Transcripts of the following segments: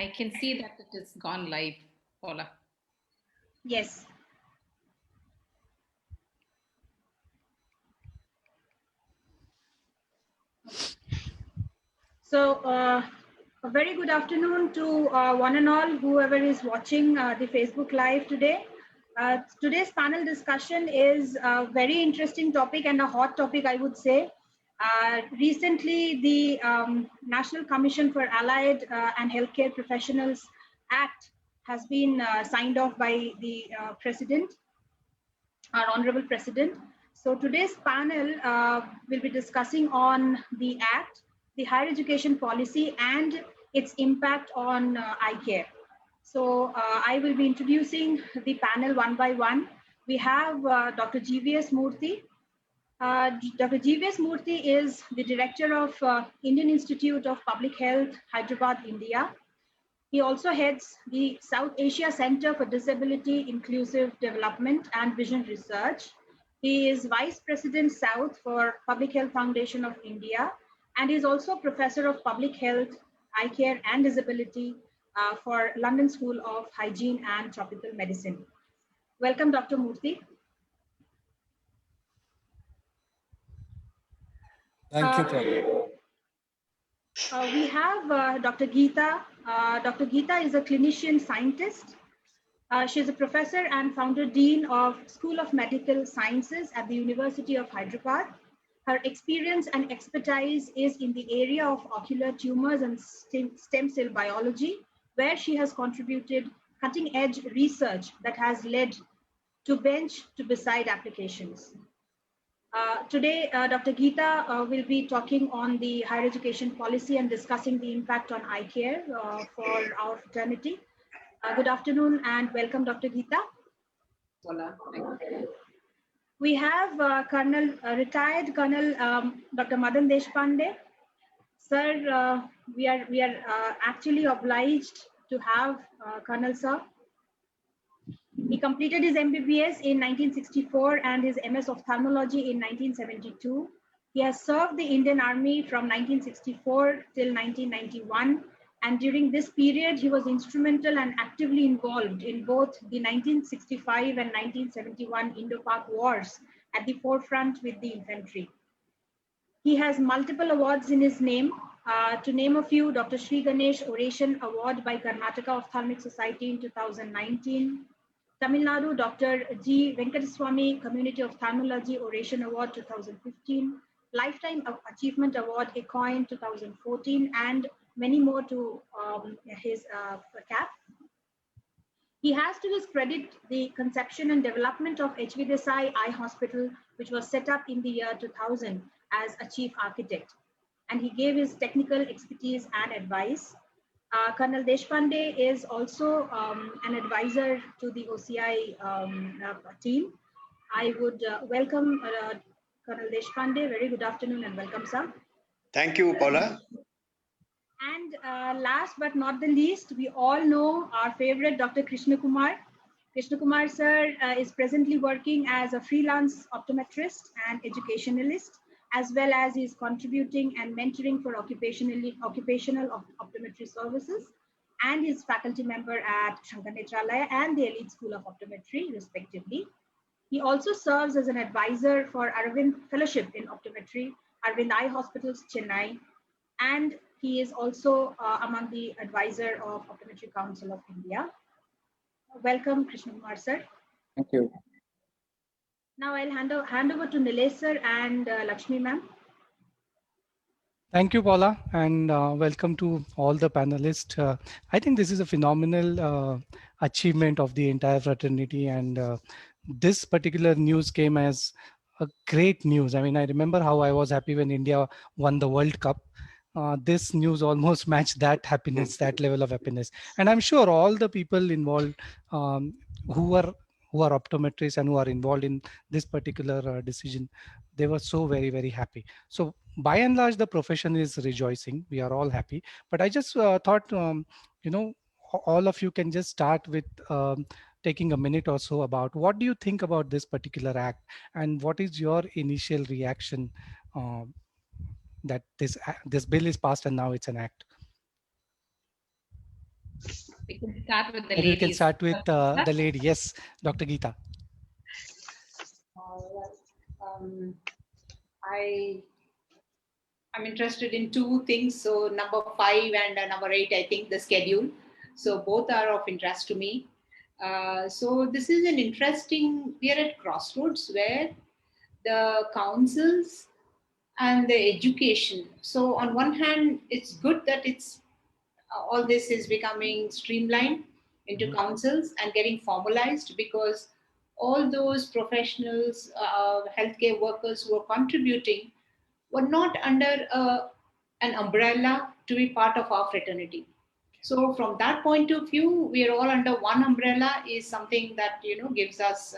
I can see that it is gone live, Paula. Yes. So, a very good afternoon to one and all, whoever is watching the Facebook Live today. Today's panel discussion is a very interesting topic and a hot topic, I would say. Recently, the National Commission for Allied and Healthcare Professionals Act has been signed off by the President, our Honorable President. So today's panel will be discussing on the Act, the higher education policy, and its impact on eye care. So I will be introducing the panel one by one. We have Dr. GVS Murthy. Dr. GVS Murthy is the director of Indian Institute of Public Health, Hyderabad, India. He also heads the South Asia Center for Disability Inclusive Development and Vision Research. He is Vice President South for Public Health Foundation of India, and is also Professor of Public Health, Eye Care and Disability for London School of Hygiene and Tropical Medicine. Welcome, Dr. Murthy. Thank you, Paula. We have Dr. Geeta. Dr. Geeta is a clinician scientist. She is a professor and founder dean of School of Medical Sciences at the University of Hyderabad. Her experience and expertise is in the area of ocular tumors and stem cell biology, where she has contributed cutting-edge research that has led to bench to beside applications. Today, Dr. Geeta will be talking on the higher education policy and discussing the impact on eye care for our fraternity. Good afternoon and welcome, Dr. Geeta. Paula, We have retired Colonel Dr. Madan Deshpande. Sir, we are actually obliged to have Colonel Sir. He completed his MBBS in 1964 and his MS Ophthalmology in 1972. He has served the Indian Army from 1964 till 1991. And during this period, he was instrumental and actively involved in both the 1965 and 1971 Indo-Pak wars at the forefront with the infantry. He has multiple awards in his name. To name a few, Dr. Sri Ganesh Oration Award by Karnataka Ophthalmic Society in 2019. Tamil Nadu, Dr. G. Venkateswamy Community Ophthalmology Oration Award 2015, Lifetime Achievement Award ECOIN 2014, and many more to his cap. He has to his credit the conception and development of H.V. Desai Eye Hospital, which was set up in the year 2000 as a chief architect. And he gave his technical expertise and advice. Colonel Deshpande is also an advisor to the OCI team. I would welcome Colonel Deshpande. Very good afternoon and welcome, sir. Thank you, Paula. And last but not the least, we all know our favorite Dr. Krishna Kumar. Krishna Kumar, sir, is presently working as a freelance optometrist and educationalist, as well as he's contributing and mentoring for occupational optometry services, and is faculty member at Shankar Netralaya and the Elite School of Optometry, respectively. He also serves as an advisor for Aravind Fellowship in Optometry, Aravind Eye Hospitals, Chennai, and he is also among the advisor of Optometry Council of India. Welcome, Krishna Kumar, sir. Thank you. Now I'll hand over to Nilesh sir and Lakshmi ma'am. Thank you, Paula, and welcome to all the panelists. I think this is a phenomenal achievement of the entire fraternity, and this particular news came as a great news. I mean, I remember how I was happy when India won the World Cup. This news almost matched that happiness, that level of happiness. And I'm sure all the people involved who are optometrists and who are involved in this particular decision, they were so very, very happy. So by and large, the profession is rejoicing. We are all happy. But I just thought, you know, all of you can just start with taking a minute or so about what do you think about this particular act and what is your initial reaction that this bill is passed and now it's an act. We can start with the Maybe we can ladies. start with the lady. Yes, Dr. Geeta. I'm interested in two things. So number 5 and number 8, I think the schedule. So both are of interest to me. So this is an interesting, we are at crossroads where the councils and the education. So on one hand, it's good that it's all this is becoming streamlined into councils and getting formalized, because all those professionals, healthcare workers who are contributing were not under an umbrella to be part of our fraternity. So from that point of view, we are all under one umbrella is something that gives us.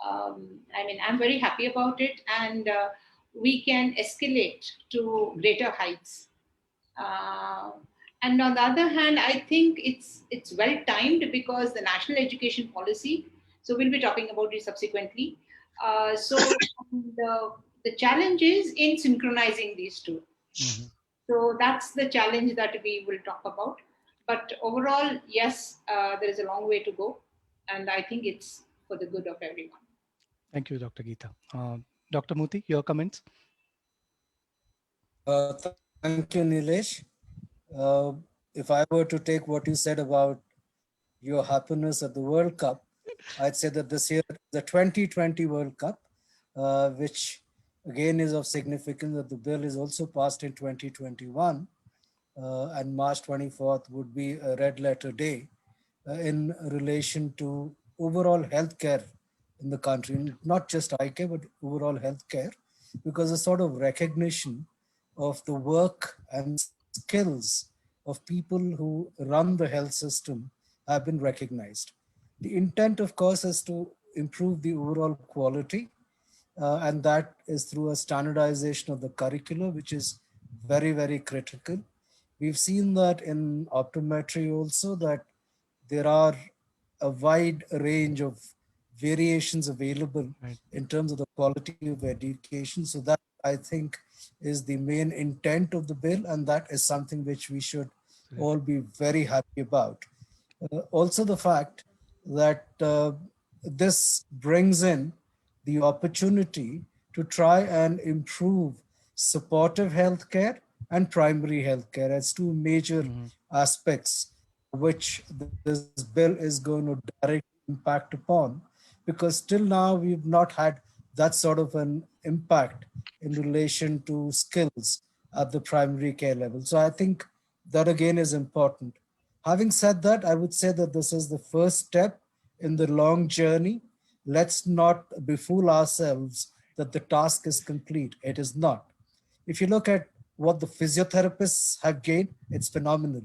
I mean, I'm very happy about it, and we can escalate to greater heights. And on the other hand, I think it's well timed, because the national education policy. So we'll be talking about it subsequently. So the challenge is in synchronizing these two. Mhm. So that's the challenge that we will talk about. But overall, yes, there is a long way to go, and I think it's for the good of everyone. Thank you, Dr. Geeta. Dr. Muti, your comments? Thank you, Nilesh. If I were to take what you said about your happiness at the World Cup, I'd say that this year, the 2020 World Cup, which again is of significance that the bill is also passed in 2021, and March 24th would be a red letter day in relation to overall healthcare in the country, not just eye care, but overall healthcare, because a sort of recognition of the work and skills of people who run the health system have been recognized. The intent, of course, is to improve the overall quality, and that is through a standardization of the curricula, which is very, very critical. We've seen that in optometry also, that there are a wide range of variations available in terms of the quality of education. So that, I think, is the main intent of the bill, and that is something which we should all be very happy about. Also the fact that this brings in the opportunity to try and improve supportive healthcare and primary healthcare as two major aspects which this bill is going to directly impact upon, because till now we've not had that sort of an impact in relation to skills at the primary care level. So I think that again is important. Having said that, I would say that this is the first step in the long journey. Let's not befool ourselves that the task is complete. It is not. If you look at what the physiotherapists have gained, it's phenomenal.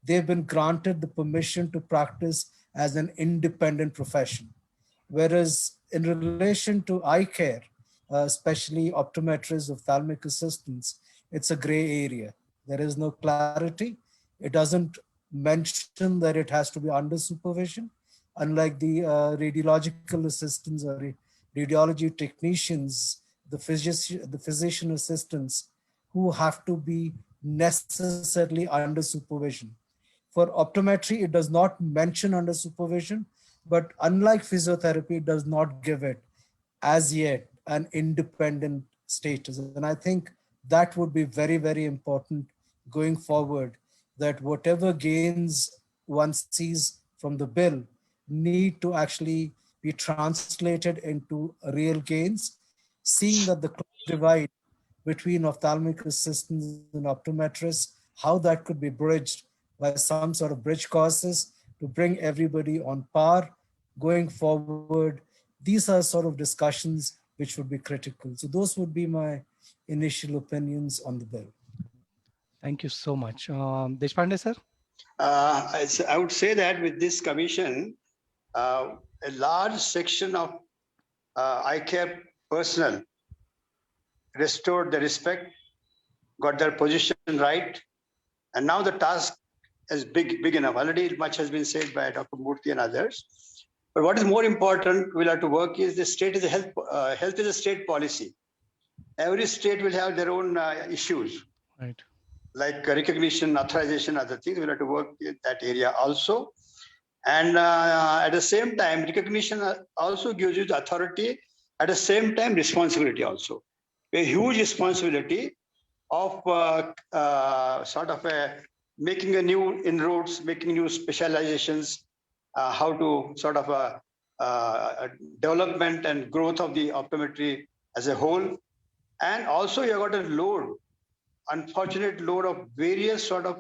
They've been granted the permission to practice as an independent profession. Whereas in relation to eye care, especially optometrists, ophthalmic assistants, it's a gray area. There is no clarity. It doesn't mention that it has to be under supervision, unlike the radiological assistants or radiology technicians, the physician assistants, who have to be necessarily under supervision. For optometry, it does not mention under supervision, but unlike physiotherapy, it does not give it as yet an independent status. And I think that would be very, very important going forward, that whatever gains one sees from the bill need to actually be translated into real gains, seeing that the divide between ophthalmic assistants and optometrists, how that could be bridged by some sort of bridge courses to bring everybody on par going forward. These are sort of discussions which would be critical. So those would be my initial opinions on the bill. Thank you so much. Deshpande sir? I would say that with this commission, a large section of eye care personnel restored the respect, got their position right, and now the task is big enough. Already much has been said by Dr. Murthy and others. But what is more important, we'll have to work is the state is a health is a state policy. Every state will have their own issues. Right. like recognition, authorization, other things. We'll have to work in that area also. And at the same time, recognition also gives you the authority, at the same time, responsibility also. A huge responsibility of sort of making a new inroads, making new specializations, how to sort of development and growth of the optometry as a whole. And also you have got a load, unfortunate load of various sort of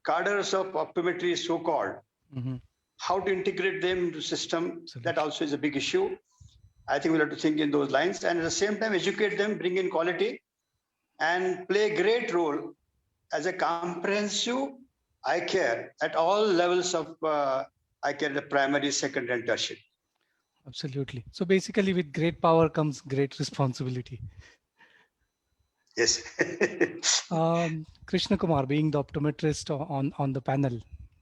cadres of optometry, so-called. Mhm. How to integrate them into system, Absolutely. that also is a big issue. I think we'll have to think in those lines, and at the same time educate them, bring in quality, and play a great role as a comprehensive eye care at all levels of eye care, the primary, secondary, and tertiary. Absolutely. So basically, with great power comes great responsibility. Yes. Krishna Kumar, being the optometrist on the panel,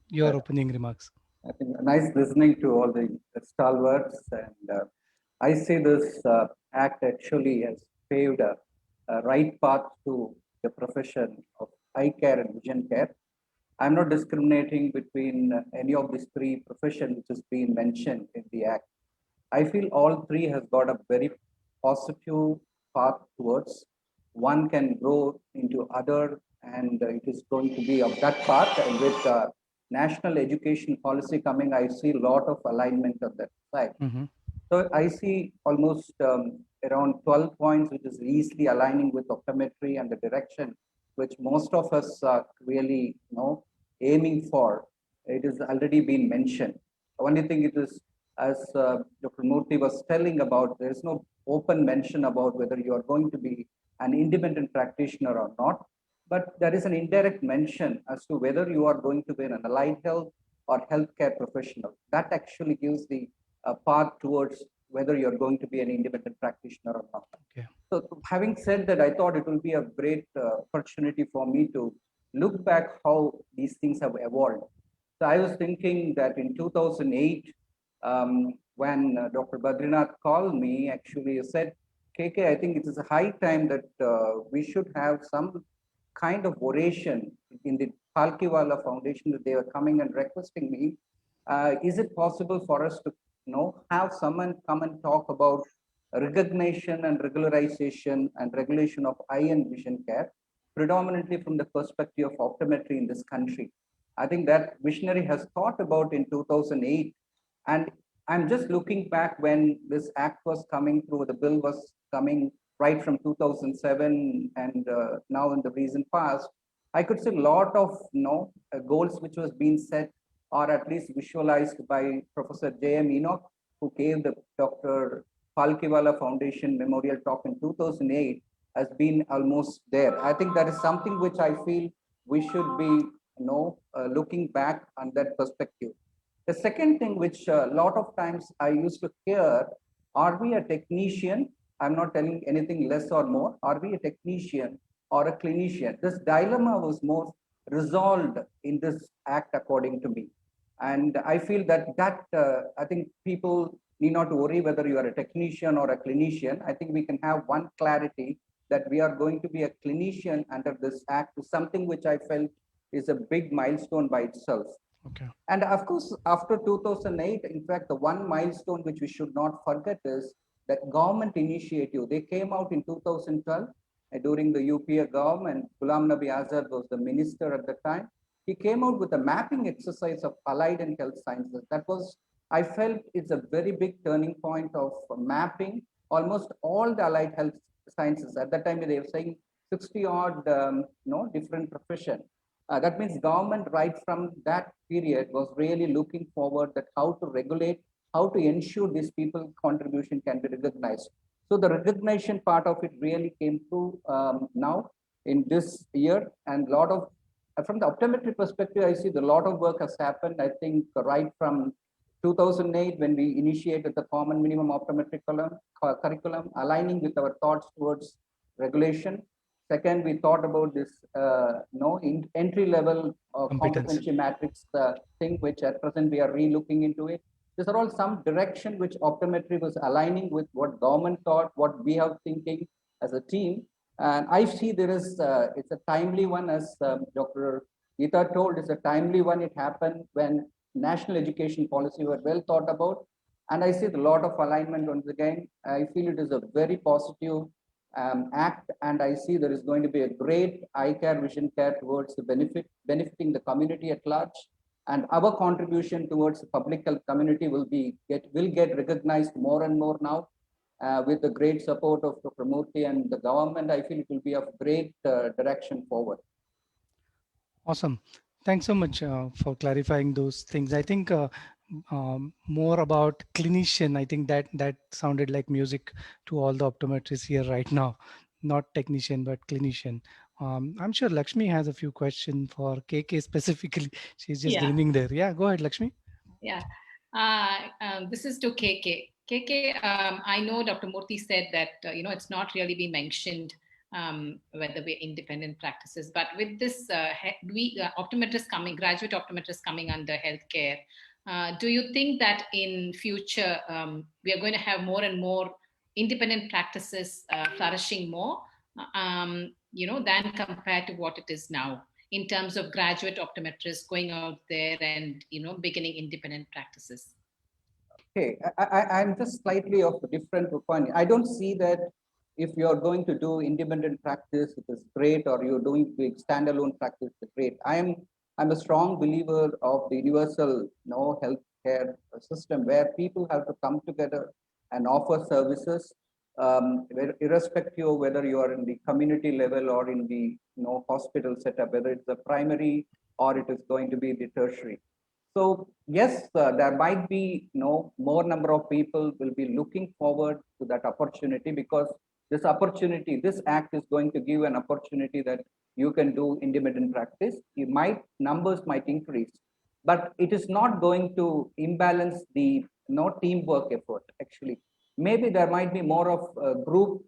your opening remarks. I think nice listening to all the stalwarts, and I see this act actually has paved a right path to the profession of eye care and vision care. I'm not discriminating between any of these three professions which has been mentioned in the act. I feel all three has got a very positive path towards. One can grow into other, and it is going to be of that path. And with national education policy coming, I see a lot of alignment on that side. Mm-hmm. So I see almost around 12 points, which is easily aligning with optometry and the direction which most of us are really, aiming for. It has already been mentioned. The only thing it is, as Dr. Murthy was telling about, there is no open mention about whether you are going to be an independent practitioner or not, but there is an indirect mention as to whether you are going to be an allied health or healthcare professional. That actually gives the path towards whether you're going to be an independent practitioner or not. Okay. So having said that, I thought it will be a great opportunity for me to look back how these things have evolved. So I was thinking that in 2008, when Dr. Badrinath called me, actually said, KK, I think it is a high time that we should have some kind of oration in the Palkiwala Foundation, that they were coming and requesting me. Is it possible for us to have someone come and talk about recognition and regularization and regulation of eye and vision care, predominantly from the perspective of optometry in this country? I think that visionary has thought about in 2008. And I'm just looking back when this act was coming through, the bill was coming right from 2007 and now in the recent past, I could see a lot of goals which was being set or at least visualized by Professor J.M. Enoch, who gave the Dr. Palkiwala Foundation Memorial Talk in 2008, has been almost there. I think that is something which I feel we should be looking back on that perspective. The second thing which a lot of times I used to hear, are we a technician? I'm not telling anything less or more. Are we a technician or a clinician? This dilemma was more resolved in this act, according to me. And I feel that I think people need not to worry whether you are a technician or a clinician. I think we can have one clarity that we are going to be a clinician under this act, is something which I felt is a big milestone by itself. Okay. And of course, after 2008, in fact, the one milestone which we should not forget is that government initiative. They came out in 2012 during the UPA government. Ghulam Nabi Azad was the minister at the time. He came out with a mapping exercise of allied and health sciences. That was, I felt, it's a very big turning point of mapping almost all the allied health sciences. At that time, they were saying 60 odd different professions. That means government right from that period was really looking forward that how to regulate, how to ensure these people's contribution can be recognized. So the recognition part of it really came through now in this year, and a lot of, from the optometry perspective, I see a lot of work has happened. I think right from 2008, when we initiated the common minimum optometric curriculum, aligning with our thoughts towards regulation. Second, we thought about this entry-level competency matrix thing, which at present we are re-looking into it. These are all some direction which optometry was aligning with what government thought, what we are thinking as a team. And I see there is, it's a timely one, as Dr. Geeta told, it's a timely one. It happened when national education policy were well thought about. And I see a lot of alignment once again. I feel it is a very positive act, and I see there is going to be a great eye care, vision care towards the benefiting the community at large. And our contribution towards the public health community will get recognized more and more now. With the great support of Dr. Murthy and the government, I feel it will be of great direction forward. Awesome. Thanks so much for clarifying those things. I think more about clinician. I think that sounded like music to all the optometrists here right now, not technician, but clinician. I'm sure Lakshmi has a few questions for KK specifically. She's just grinning there. Yeah, go ahead, Lakshmi. Yeah. This is to KK. KK, I know Dr. Murthy said that, it's not really been mentioned whether we're independent practices, but with this graduate optometrists coming under healthcare, do you think that in future we are going to have more and more independent practices flourishing more, than compared to what it is now, in terms of graduate optometrists going out there and, beginning independent practices? Okay, I'm just slightly of a different opinion. I don't see that if you're going to do independent practice, it is great, or you're doing big standalone practice, it's great. I'm a strong believer of the universal healthcare system, where people have to come together and offer services, irrespective of whether you are in the community level or in the hospital setup, whether it's the primary or it is going to be the tertiary. So yes, there might be more number of people will be looking forward to that opportunity, because this act is going to give an opportunity that you can do independent practice. Numbers might increase, but it is not going to imbalance the teamwork effort. Actually, maybe there might be more of group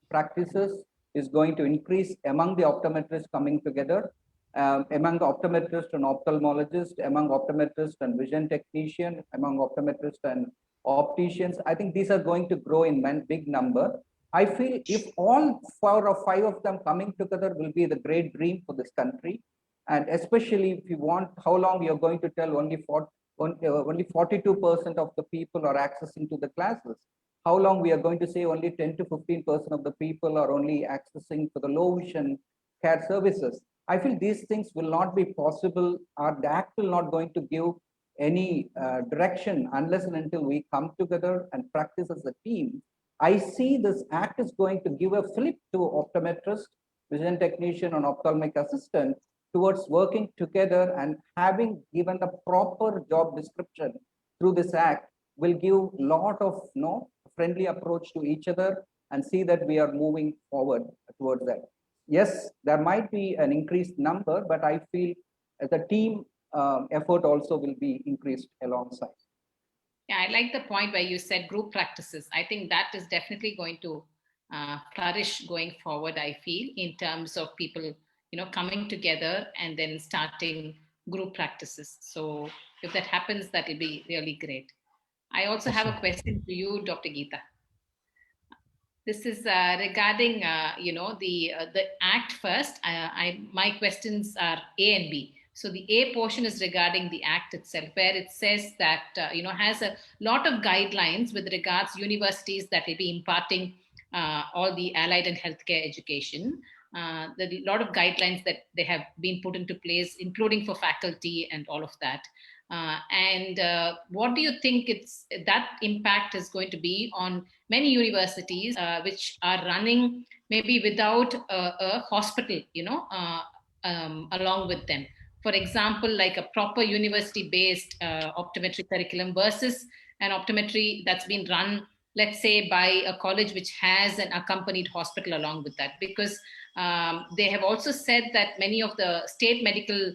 practices is going to increase among the optometrists coming together. Among the optometrist and ophthalmologist, among optometrist and vision technician, among optometrist and opticians. I think these are going to grow in big number. I feel if all 4 or 5 of them coming together will be the great dream for this country. And especially if you want, how long you're going to tell only 42% of the people are accessing to the classes. How long we are going to say only 10 to 15% of the people are only accessing to the low vision care services. I feel these things will not be possible, or the act will not going to give any direction unless and until we come together and practice as a team. I see this act is going to give a flip to optometrist, vision technician, and ophthalmic assistant towards working together, and having given the proper job description through this act will give a lot of friendly approach to each other, and see that we are moving forward towards that. Yes, there might be an increased number, but I feel the team effort also will be increased alongside. Yeah, I like the point where you said group practices. I think that is definitely going to flourish going forward, I feel, in terms of people, coming together and then starting group practices. So if that happens, that will be really great. I also have a question to you, Dr. Geeta. This is regarding, the act first. My questions are A and B. So the A portion is regarding the act itself, where it says that, has a lot of guidelines with regards to universities that will be imparting all the allied and healthcare education. There are a lot of guidelines that they have been put into place, including for faculty and all of that. What do you think that impact is going to be on many universities which are running maybe without a hospital, along with them? For example, like a proper university-based optometry curriculum versus an optometry that's been run, let's say, by a college which has an accompanied hospital along with that. Because they have also said that many of the state medical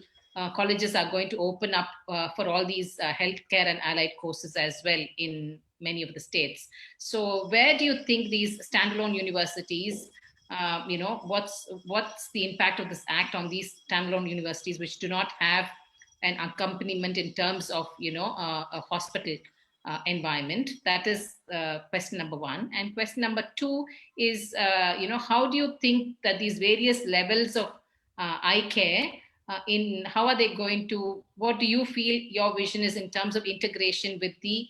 colleges are going to open up for all these healthcare and allied courses as well in many of the states. So where do you think these standalone universities, what's the impact of this act on these standalone universities which do not have an accompaniment in terms of, a hospital environment? That is question number one. And question number two is, how do you think that these various levels of eye care, how are they going to, what do you feel your vision is in terms of integration with the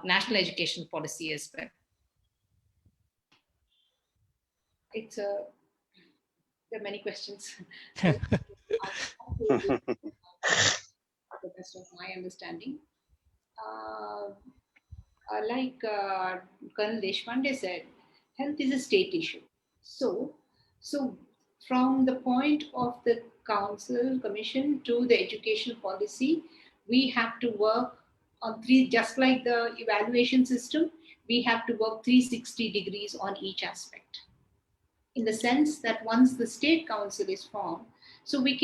national education policy as well? There are many questions. So, the best of my understanding. Like Colonel Deshpande said, health is a state issue. So from the point of the council, commission to the educational policy, we have to work on three, just like the evaluation system, we have to work 360 degrees on each aspect. In the sense that once the state council is formed, so we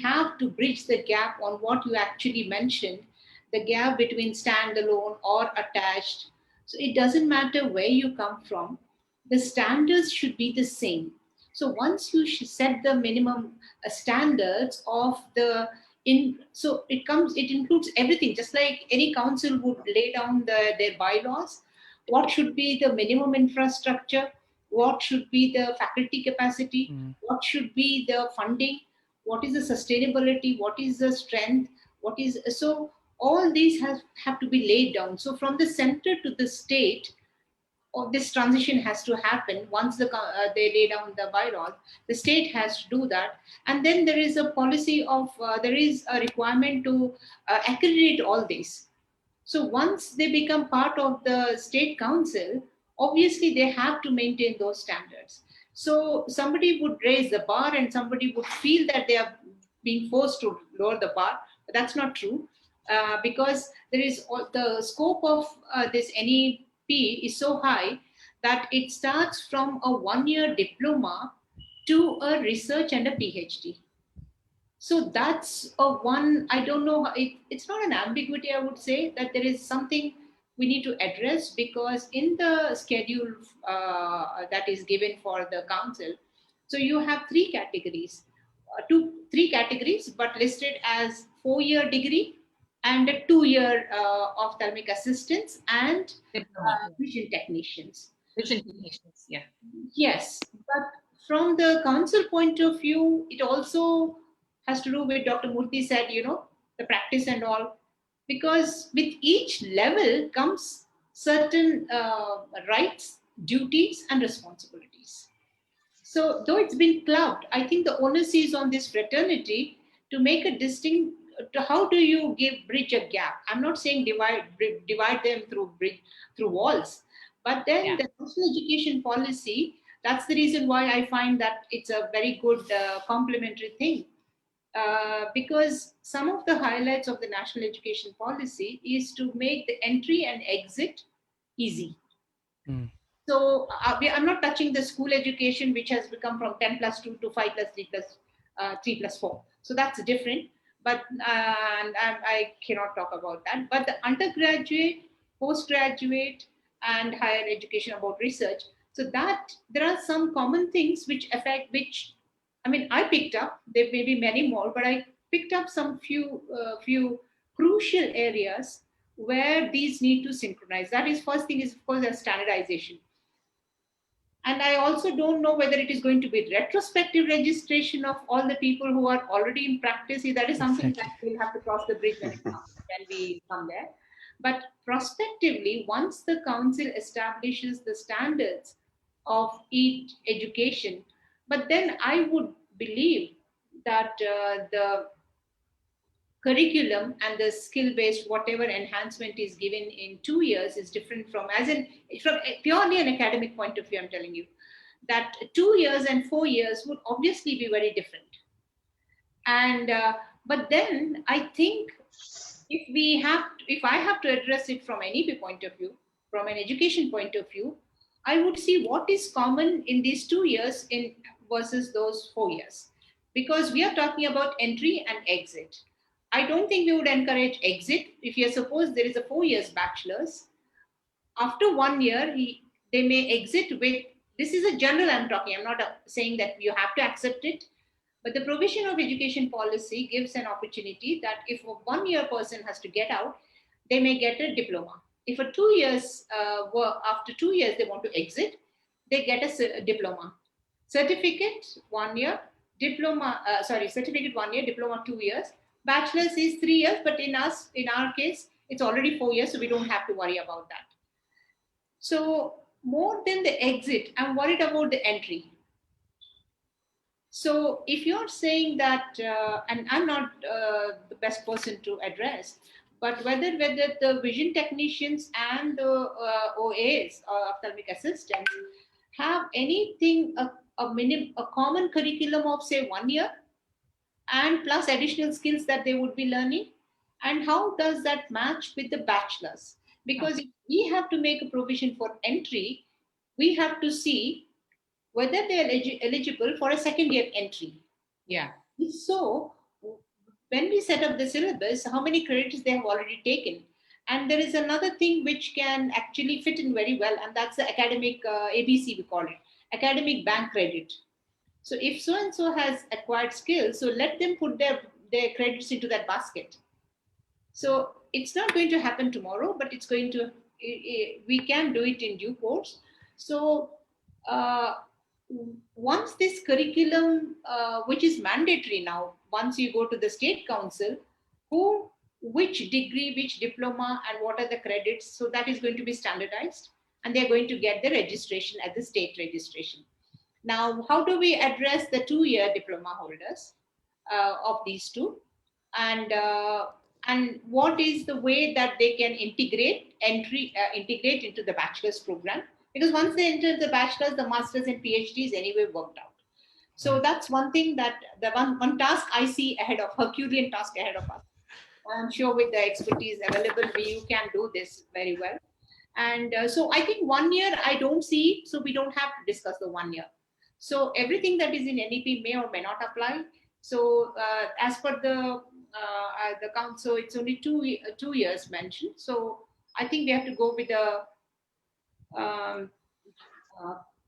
have to bridge the gap on what you actually mentioned, the gap between standalone or attached. So it doesn't matter where you come from, the standards should be the same. So once you set the minimum standards of so it includes everything, just like any council would lay down their bylaws, what should be the minimum infrastructure, what should be the faculty capacity, what should be the funding, what is the sustainability, what is the strength, so all these have to be laid down. So from the center to the state, or this transition has to happen. Once they lay down the bylaws, the state has to do that. And then there is a policy of, there is a requirement to accredit all these. So once they become part of the state council, obviously they have to maintain those standards. So somebody would raise the bar and somebody would feel that they are being forced to lower the bar, but that's not true. Because there is the scope of this NEP is so high that it starts from a 1-year diploma to a research and a PhD. So that's I don't know, it's not an ambiguity, I would say, that there is something we need to address, because in the schedule that is given for the council, so you have three categories, but listed as 4-year degree and a 2-year ophthalmic assistants and vision technicians. Vision technicians, yeah. Yes, but from the council point of view, it also has to do with Dr. Murthy said, the practice and all, because with each level comes certain rights, duties, and responsibilities. So though it's been clubbed, I think the onus is on this fraternity to make a distinct, how do you bridge a gap? I'm not saying divide them through walls, but then the national education policy, that's the reason why I find that it's a very good complementary thing. Because some of the highlights of the national education policy is to make the entry and exit easy. So I'm not touching the school education, which has become from 10+2 to 5+3+3+4. So that's different. But and I cannot talk about that. But the undergraduate, postgraduate, and higher education about research. So that there are some common things which affect, I picked up. There may be many more, but I picked up some few crucial areas where these need to synchronize. That is, first thing is, of course, a standardization. And I also don't know whether it is going to be retrospective registration of all the people who are already in practice. That is something that we'll have to cross the bridge when we come there. But prospectively, once the council establishes the standards of each education, but then I would believe that the curriculum and the skill-based whatever enhancement is given in 2 years is different from purely an academic point of view. I'm telling you that 2 years and 4 years would obviously be very different. And but then I think if I have to address it from any point of view, from an education point of view, I would see what is common in these 2 years versus those 4 years, because we are talking about entry and exit. I don't think we would encourage exit. If you suppose there is a 4 years bachelor's, after 1 year, they may exit with, this is a general I'm talking, I'm not saying that you have to accept it, but the provision of education policy gives an opportunity that if a 1 year person has to get out, they may get a diploma. If for 2 years, after 2 years they want to exit, they get a diploma. Certificate 1 year, diploma, certificate 1 year, diploma 2 years. Bachelor's is 3 years, but in our case, it's already 4 years, so we don't have to worry about that. So more than the exit, I'm worried about the entry. So if you're saying that, and I'm not the best person to address, but whether the vision technicians and the OAs, ophthalmic assistants, have anything, a common curriculum of say 1 year, and plus additional skills that they would be learning, and how does that match with the bachelor's? Because if we have to make a provision for entry, we have to see whether they are eligible for a second year entry. Yeah. If so, when we set up the syllabus, how many credits they have already taken? And there is another thing which can actually fit in very well, and that's the academic ABC, we call it, academic bank credit. So if so-and-so has acquired skills, so let them put their credits into that basket. So it's not going to happen tomorrow, but it's going to, we can do it in due course. So once this curriculum, which is mandatory now, once you go to the state council, which degree, which diploma, and what are the credits, so that is going to be standardized, and they're going to get the registration at the state registration. Now, how do we address the 2-year diploma holders of these two? And what is the way that they can integrate into the bachelor's program? Because once they enter the bachelor's, the master's and PhD is anyway worked out. So that's one thing, that the one task I see ahead of, Herculean task ahead of us. I'm sure with the expertise available, you can do this very well. And so I think 1 year I don't see, so we don't have to discuss the 1 year. So everything that is in NEP may or may not apply. So as per the council, it's only 2 years mentioned. So I think we have to go with the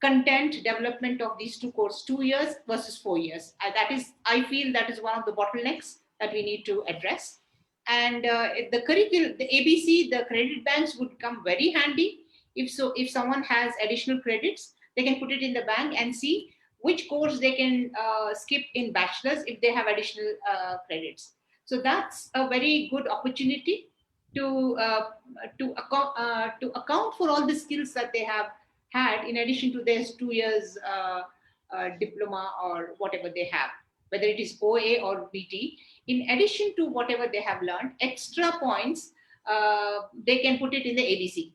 content development of these two courses, 2 years versus 4 years. I feel that is one of the bottlenecks that we need to address. And the curriculum, the ABC, the credit banks would come very handy. If someone has additional credits, they can put it in the bank and see which course they can skip in bachelor's if they have additional credits. So that's a very good opportunity to account for all the skills that they have had in addition to their 2 years diploma or whatever they have, whether it is OA or BT. In addition to whatever they have learned, extra points, they can put it in the ABC,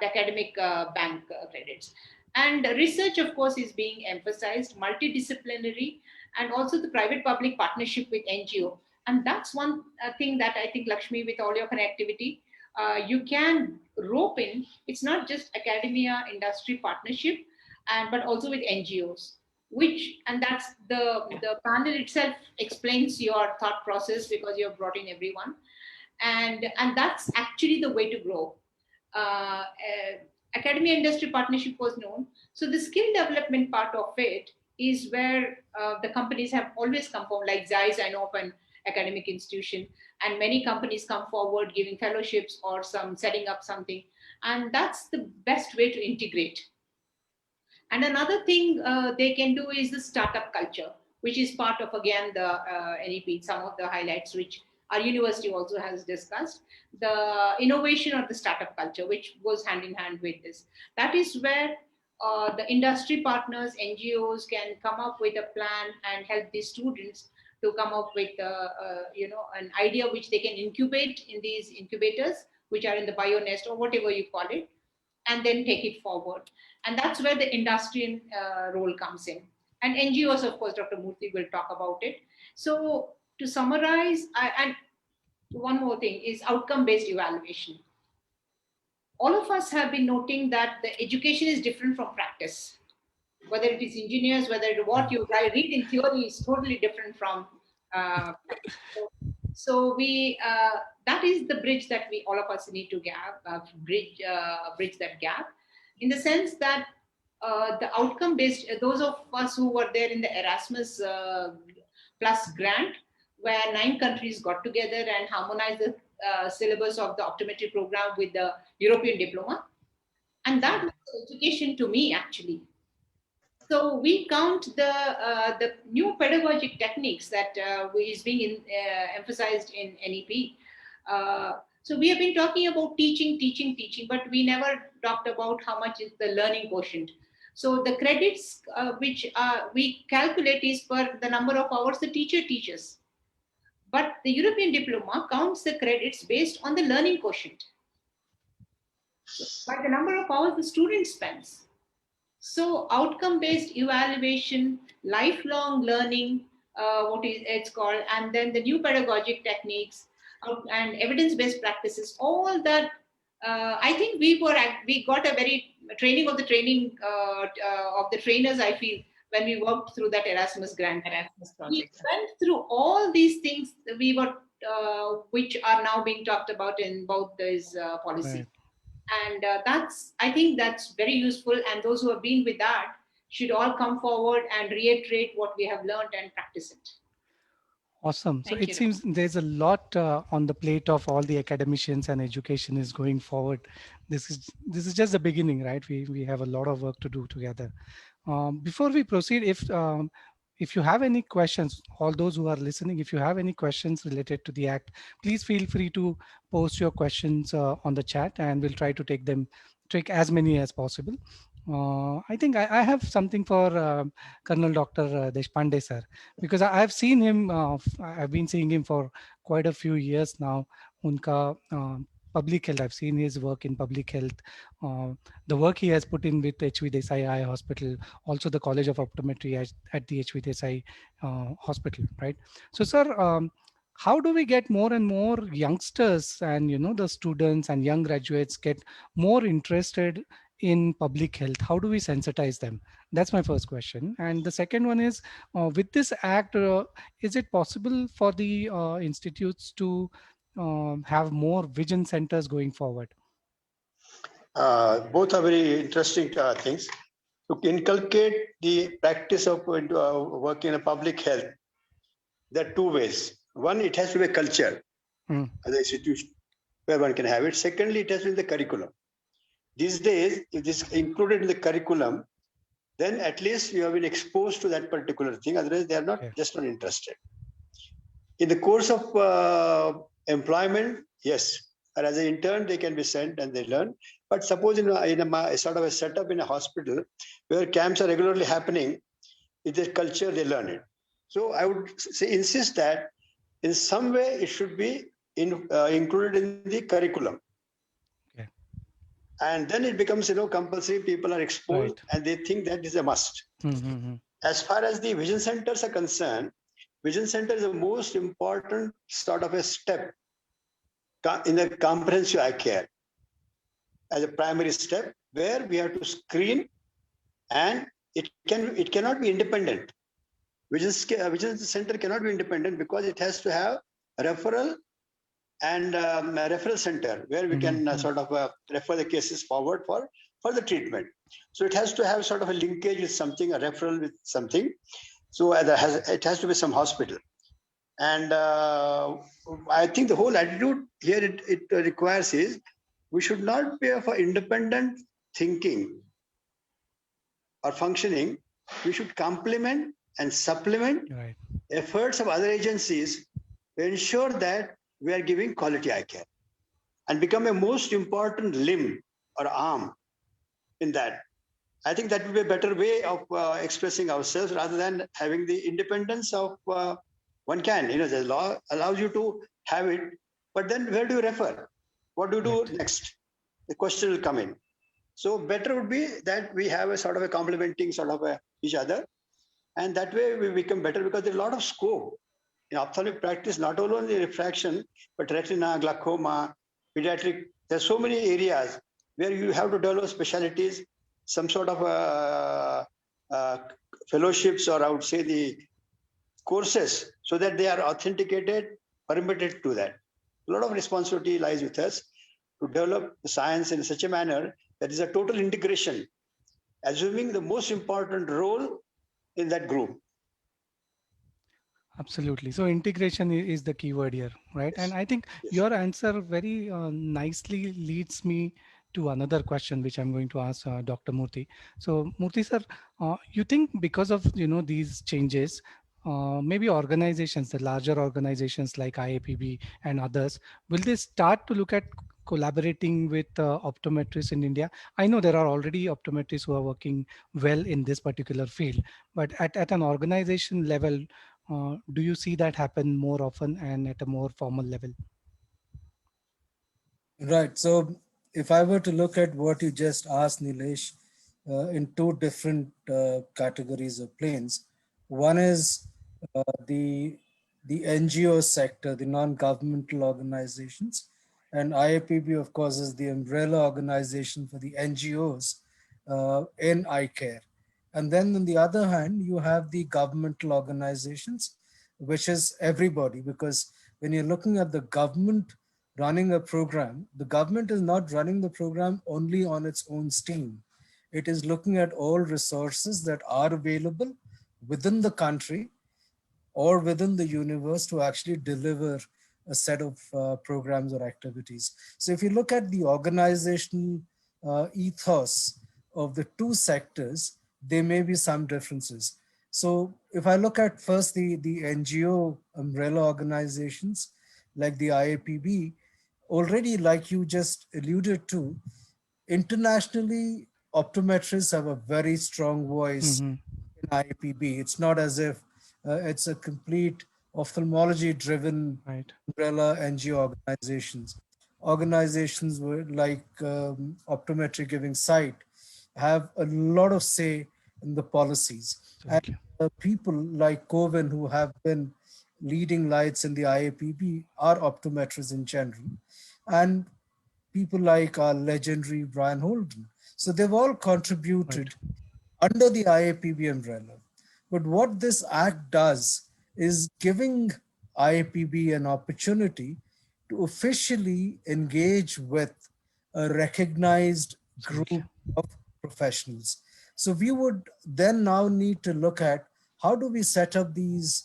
the academic bank credits. And research, of course, is being emphasized, multidisciplinary, and also the private-public partnership with NGO. And that's one thing that I think, Lakshmi, with all your connectivity, you can rope in. It's not just academia industry partnership, but also with NGOs. And that's the panel itself explains your thought process, because you've brought in everyone, and that's actually the way to grow. Academia industry partnership was known, so the skill development part of it is where the companies have always come forward, like Zeiss, I know, of an academic institution, and many companies come forward giving fellowships or setting up something, and that's the best way to integrate. And another thing they can do is the startup culture, which is part of, again, the NEP, some of the highlights which our university also has discussed, the innovation of the startup culture, which goes hand in hand with this. That is where the industry partners, NGOs, can come up with a plan and help these students to come up with an idea which they can incubate in these incubators, which are in the BioNest or whatever you call it, and then take it forward. And that's where the industry role comes in. And NGOs, of course, Dr. Murthy will talk about it. So to summarize, and one more thing is outcome-based evaluation. All of us have been noting that the education is different from practice. Whether it is engineers, whether what you read in theory is totally different from practice. So that is the bridge that all of us need to bridge that gap, in the sense that the outcome-based, those of us who were there in the Erasmus Plus grant, where 9 countries got together and harmonized the syllabus of the optometry program with the European diploma. And that was education to me, actually. So we count the new pedagogic techniques that is being emphasized in NEP. So we have been talking about teaching, but we never talked about how much is the learning quotient. So the credits which we calculate is per the number of hours the teacher teaches. But the European diploma counts the credits based on the learning quotient, by the number of hours the student spends. So outcome-based evaluation, lifelong learning, what is it's called, and then the new pedagogic techniques and evidence-based practices, all that. I think we got a very training of the trainers. I feel when we worked through that Erasmus grant, Erasmus we project. went through all these things which are now being talked about in both these policies. Right. And I think that's very useful, and those who have been with that should all come forward and reiterate what we have learned and practice it. Awesome. So Thank it you. seems there's a lot on the plate of all the academicians, and education is going forward. This is just the beginning, right? We have a lot of work to do together. Before we proceed, if you have any questions, all those who are listening, if you have any questions related to the Act, please feel free to post your questions on the chat, and we'll try to take as many as possible. I think I have something for Colonel Dr. Deshpande sir, because I've seen him, I've been seeing him for quite a few years now. Unka public health, I've seen his work in public health, the work he has put in with HV Desai Eye Hospital, also the College of Optometry at the HV Desai Hospital, right? So sir, how do we get more and more youngsters and the students and young graduates get more interested in public health? How do we sensitize them? That's my first question. And the second one is, with this act, is it possible for the institutes to have more vision centers going forward? Both are very interesting things. To inculcate the practice of working in a public health, there are two ways. One, it has to be a culture as an institution where one can have it. Secondly, it has to be the curriculum. These days, if this is included in the curriculum, then at least you have been exposed to that particular thing. Otherwise, they are not just not interested. In the course of employment, yes, and as an intern, they can be sent and they learn. But suppose in a sort of a setup in a hospital where camps are regularly happening, with the culture, they learn it. So I would insist that in some way it should be included in the curriculum. Okay. And then it becomes compulsory. People are exposed and they think that is a must. As far as the vision centers are concerned, vision center is the most important sort of a step in the comprehensive eye care, as a primary step where we have to screen, and it cannot be independent. Vision center cannot be independent because it has to have a referral and a referral center where we can sort of refer the cases forward for the treatment. So it has to have sort of a linkage with something, a referral with something. So it has to be some hospital. And I think the whole attitude here it requires is we should not be for independent thinking or functioning. We should complement and supplement efforts of other agencies to ensure that we are giving quality eye care and become a most important limb or arm in that. I think that would be a better way of expressing ourselves rather than having the independence of one can. The law allows you to have it, but then where do you refer? What do you do next? The question will come in. So better would be that we have a sort of a complementing sort of each other, and that way we become better because there's a lot of scope in ophthalmic practice, not only refraction, but retina, glaucoma, pediatric. There's so many areas where you have to develop specialties, some sort of fellowships, or I would say the courses, so that they are authenticated, permitted to that. A lot of responsibility lies with us to develop the science in such a manner that is a total integration, assuming the most important role in that group. Absolutely. So integration is the key word here, right? And Yes. I think Yes. your answer very nicely leads me to another question, which I'm going to ask Dr. Murthy. So Murthy sir, you think because of these changes, maybe organizations, the larger organizations like IAPB and others, will they start to look at collaborating with optometrists in India? I know there are already optometrists who are working well in this particular field, but at an organization level, do you see that happen more often and at a more formal level? Right. So if I were to look at what you just asked, Nilesh, in two different categories of planes, one is the NGO sector, the non-governmental organizations, and IAPB, of course, is the umbrella organization for the NGOs in eye care. And then on the other hand, you have the governmental organizations, which is everybody, because when you're looking at the government running a program, the government is not running the program only on its own steam. It is looking at all resources that are available within the country or within the universe to actually deliver a set of programs or activities. So if you look at the organizational ethos of the two sectors, there may be some differences. So if I look at first the NGO umbrella organizations like the IAPB, already like you just alluded to, internationally, optometrists have a very strong voice Hmm. in IAPB. It's not as if it's a complete ophthalmology-driven Right. umbrella NGO organizations. Organizations like Optometry Giving Sight have a lot of say in the policies. And Absolutely. people like Coven, who have been leading lights in the IAPB, are optometrists in general. And people like our legendary Brian Holden. So they've all Right. contributed under the IAPB umbrella. But what this act does is giving IAPB an opportunity to officially engage with a recognized Absolutely. group of professionals. So we would then now need to look at how do we set up these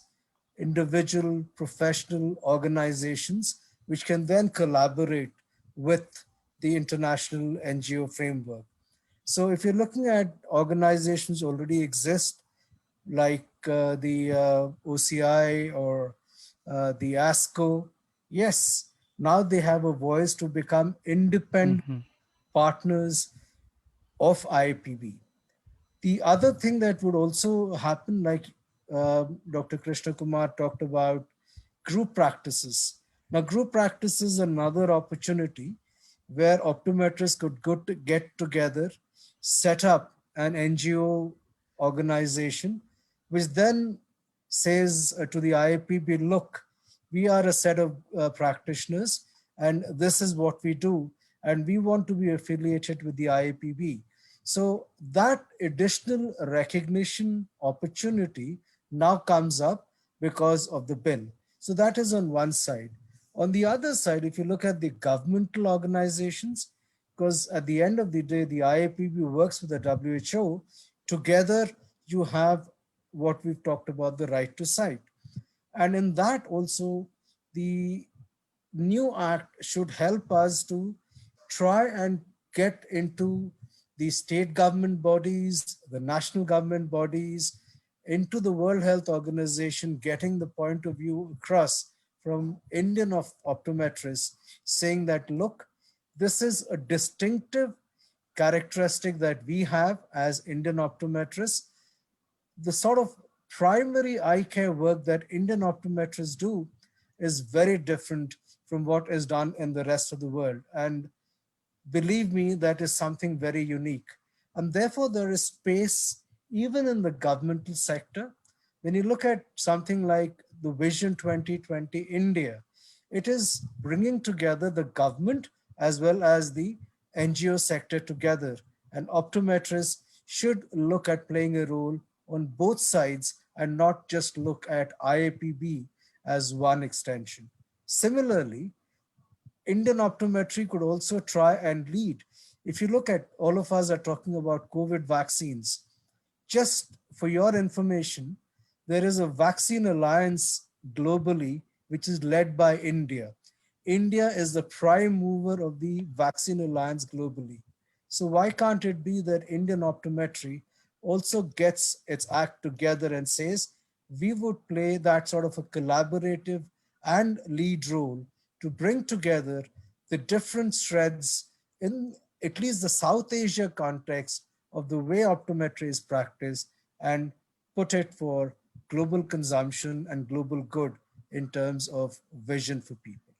individual professional organizations which can then collaborate with the international NGO framework. So if you're looking at organizations already exist, like the OCI or the ASCO, yes, now they have a voice to become independent Hmm. partners of IPB. The other thing that would also happen, like Dr. Krishna Kumar talked about, group practices. Now, group practice is another opportunity where optometrists could get together, set up an NGO organization, which then says to the IAPB, look, we are a set of practitioners, and this is what we do, and we want to be affiliated with the IAPB. So that additional recognition opportunity now comes up because of the bill. So that is on one side. On the other side, if you look at the governmental organizations, because at the end of the day, the IAPB works with the WHO, together you have what we've talked about, the right to sight. And in that also, the new act should help us to try and get into the state government bodies, the national government bodies, into the World Health Organization, getting the point of view across from Indian optometrists, saying that, look, this is a distinctive characteristic that we have as Indian optometrists. The sort of primary eye care work that Indian optometrists do is very different from what is done in the rest of the world. And believe me, that is something very unique. And therefore, there is space even in the governmental sector. When you look at something like the Vision 2020 India, it is bringing together the government as well as the NGO sector together. And optometrists should look at playing a role on both sides and not just look at IAPB as one extension. Similarly, Indian optometry could also try and lead. If you look at, all of us are talking about COVID vaccines. Just for your information, there is a vaccine alliance globally, which is led by India. India is the prime mover of the vaccine alliance globally. So why can't it be that Indian optometry also gets its act together and says, we would play that sort of a collaborative and lead role to bring together the different threads in at least the South Asia context of the way optometry is practiced and put it for global consumption and global good in terms of vision for people.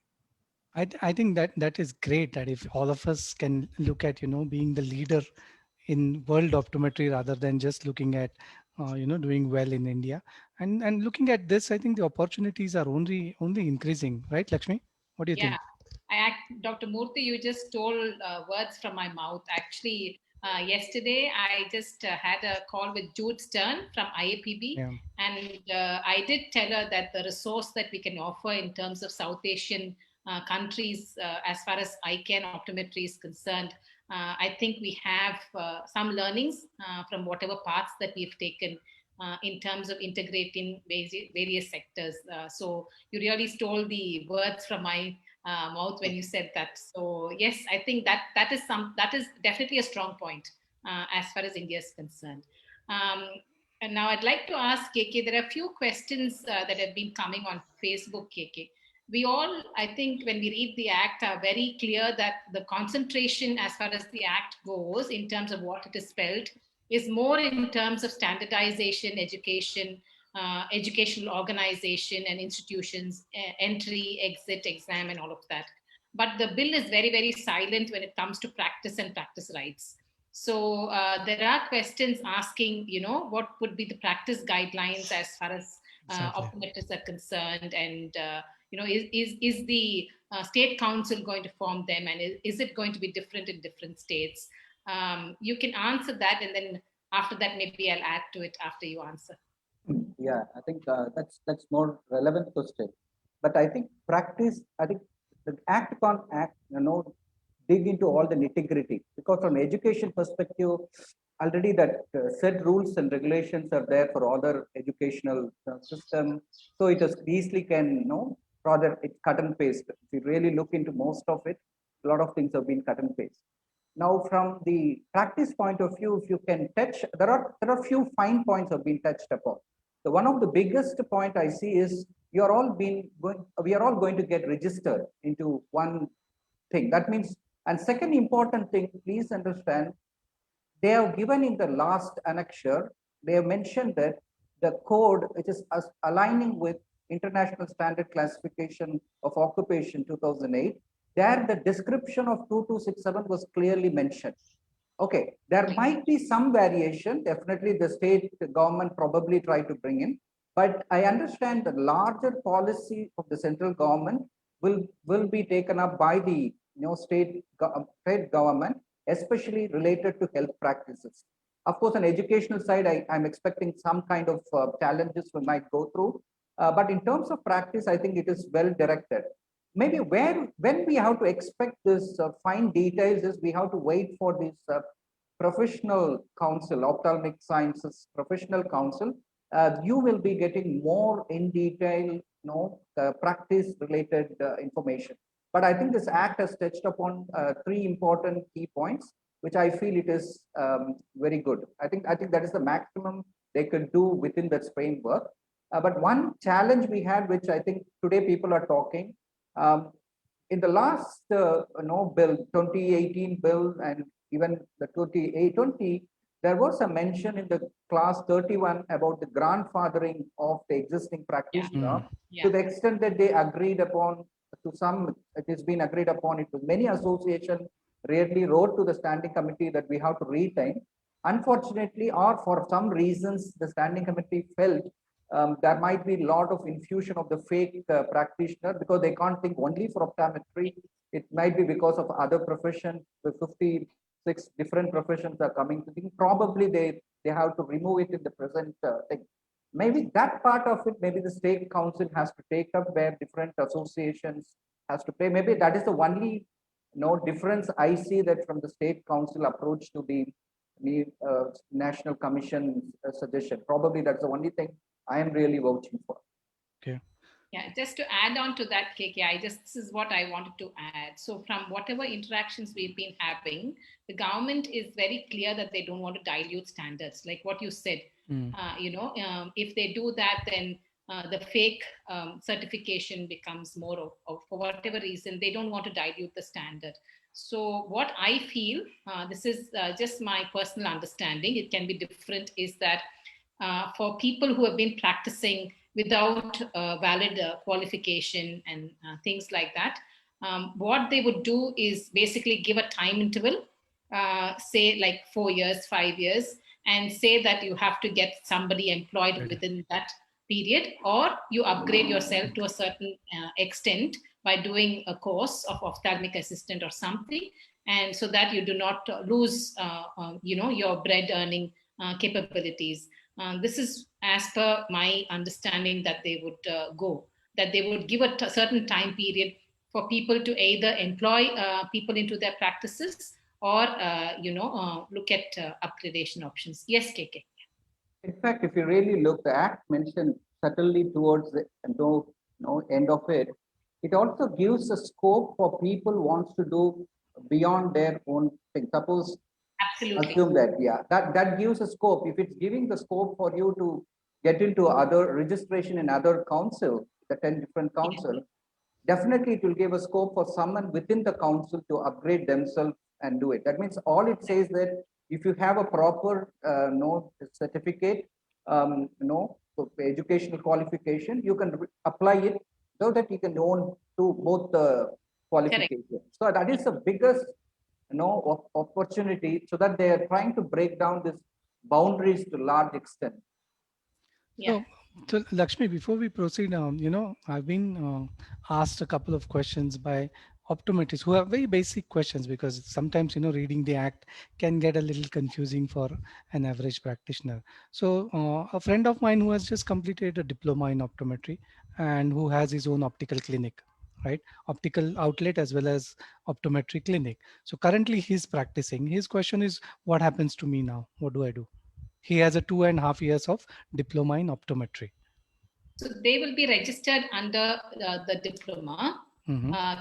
I think that that is great that if all of us can look at, being the leader in world optometry rather than just looking at, doing well in India. And looking at this, I think the opportunities are only increasing, right, Lakshmi? What do you Yeah, think? Dr. Murthy, you just stole words from my mouth. Actually, yesterday I just had a call with Jude Stern from IAPB, Yeah. and I did tell her that the resource that we can offer in terms of South Asian countries, as far as eye care and optometry is concerned, I think we have some learnings from whatever paths that we've taken. In terms of integrating various sectors. So you really stole the words from my mouth when you said that. So yes, I think that is definitely a strong point as far as India is concerned. Um, and now I'd like to ask KK. There are a few questions that have been coming on Facebook, KK. We all, I think, when we read the act, are very clear that the concentration, as far as the act goes, in terms of what it is spelled, is more in terms of standardization, education, educational organization and institutions, entry, exit, exam, and all of that. But the bill is very, very silent when it comes to practice and practice rights. So there are questions asking, what would be the practice guidelines as far as Exactly. optometrists are concerned, and is the state council going to form them, and is it going to be different in different states? You can answer that, and then after that, maybe I'll add to it after you answer. Yeah, I think that's more relevant question. But I think practice, I think the act can't act, dig into all the nitty gritty, because from education perspective, already that set rules and regulations are there for other educational system. So it is easily can, rather it's cut and paste. If you really look into most of it, a lot of things have been cut and paste. Now, from the practice point of view, if you can touch, there are few fine points have been touched upon. The one of the biggest point I see is we are all going to get registered into one thing. That means, and second important thing, please understand, they have given in the last annexure, they have mentioned that the code, which is aligning with International Standard Classification of Occupation 2008, there the description of 2267 was clearly mentioned. Okay, there might be some variation. Definitely the state government probably try to bring in, but I understand the larger policy of the central government will be taken up by the state government, especially related to health practices. Of course, on educational side, I'm expecting some kind of challenges we might go through. But in terms of practice, I think it is well directed. Maybe when we have to expect this fine details is we have to wait for this professional council, ophthalmic sciences professional council. You will be getting more in detail, practice related information. But I think this act has touched upon three important key points, which I feel it is very good. I think that is the maximum they could do within that framework. But one challenge we had, which I think today people are talking, in the last bill, 2018 bill, and even the 2020, there was a mention in the class 31 about the grandfathering of the existing practitioner. Yeah. To the extent that they agreed upon, to some, it has been agreed upon. It was many associations rarely wrote to the standing committee that we have to retain. Unfortunately, or for some reasons, the standing committee felt there might be a lot of infusion of the fake practitioner, because they can't think only for optometry. It might be because of other professions. The 56 different professions are coming to think. Probably they have to remove it in the present thing. Maybe that part of it, maybe the state council has to take up, where different associations has to play. Maybe that is the only difference I see, that from the state council approach to the national commission suggestion. Probably that's the only thing I am really vouching for. Yeah, just to add on to that, KK, this is what I wanted to add. So from whatever interactions we've been having, the government is very clear that they don't want to dilute standards, like what you said. If they do that, then the fake certification becomes more of, for whatever reason, they don't want to dilute the standard. So what I feel, this is just my personal understanding, it can be different, is that for people who have been practicing without valid qualification and things like that, what they would do is basically give a time interval, say like 4 years, 5 years, and say that you have to get somebody employed within that period, or you upgrade yourself to a certain extent by doing a course of ophthalmic assistant or something, and so that you do not lose your bread earning capabilities. This is as per my understanding that they would go, that they would give a certain time period for people to either employ people into their practices or look at upgradation options. Yes, KK. In fact, if you really look, the Act mentioned subtly towards the end of it, it also gives a scope for people who wants to do beyond their own thing. Suppose, absolutely, assume that, that gives a scope. If it's giving the scope for you to get into other registration in other council, the 10 different council, definitely it will give a scope for someone within the council to upgrade themselves and do it. That means all it says that if you have a proper certificate, educational qualification, you can apply it so that you can own to both the qualifications. Correct. So that is the biggest opportunity, so that they are trying to break down these boundaries to a large extent. Yeah. So Lakshmi, before we proceed, I've been asked a couple of questions by optometrists who are very basic questions, because sometimes, reading the Act can get a little confusing for an average practitioner. So a friend of mine who has just completed a diploma in optometry and who has his own optical clinic, right? Optical outlet as well as optometry clinic. So currently he's practicing. His question is, what happens to me now? What do I do? He has a 2.5 years of diploma in optometry. So they will be registered under the diploma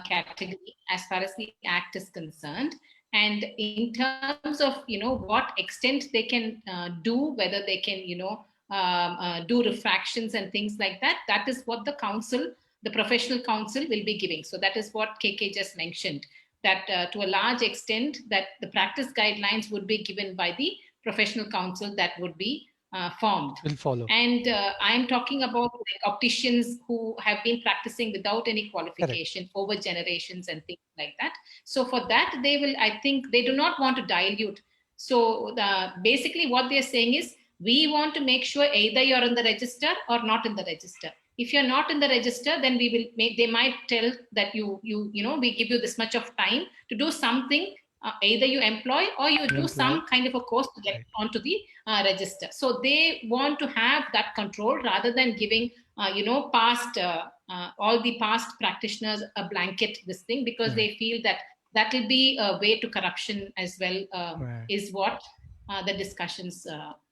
category as far as the Act is concerned. And in terms of, what extent they can do, whether they can, do refractions and things like that, that is what the council, the professional council, will be giving. So that is what KK just mentioned, that to a large extent that the practice guidelines would be given by the professional council that would be formed. Will follow. And I'm talking about opticians who have been practicing without any qualification Correct. Over generations and things like that. So for that, they will, I think, they do not want to dilute. So basically what they're saying is, we want to make sure either you're in the register or not in the register. If you're not in the register, then we will they might tell that we give you this much of time to do something. Either you employ or you do some kind of a course to get onto the register. So they want to have that control rather than giving, past all the past practitioners a blanket this thing, because they feel that will be a way to corruption as well, is what the discussions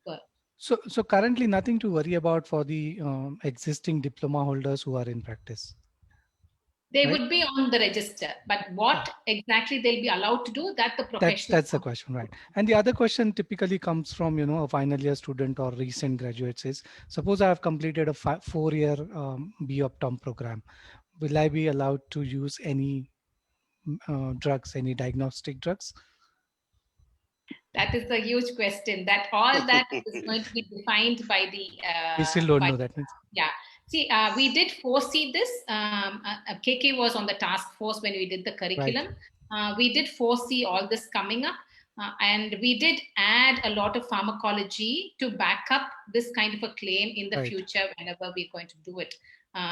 were. So currently nothing to worry about for the existing diploma holders who are in practice. They would be on the register, but what exactly they'll be allowed to do, that the professional. That's the question, right? And the other question typically comes from, a final year student or recent graduate says, suppose I have completed a 4-year B-Optom program. Will I be allowed to use any drugs, any diagnostic drugs? That is a huge question. That all that is going to be defined by the. We still don't know that. Yeah. See, we did foresee this. KK was on the task force when we did the curriculum. Right. We did foresee all this coming up. And we did add a lot of pharmacology to back up this kind of a claim in the future whenever we're going to do it.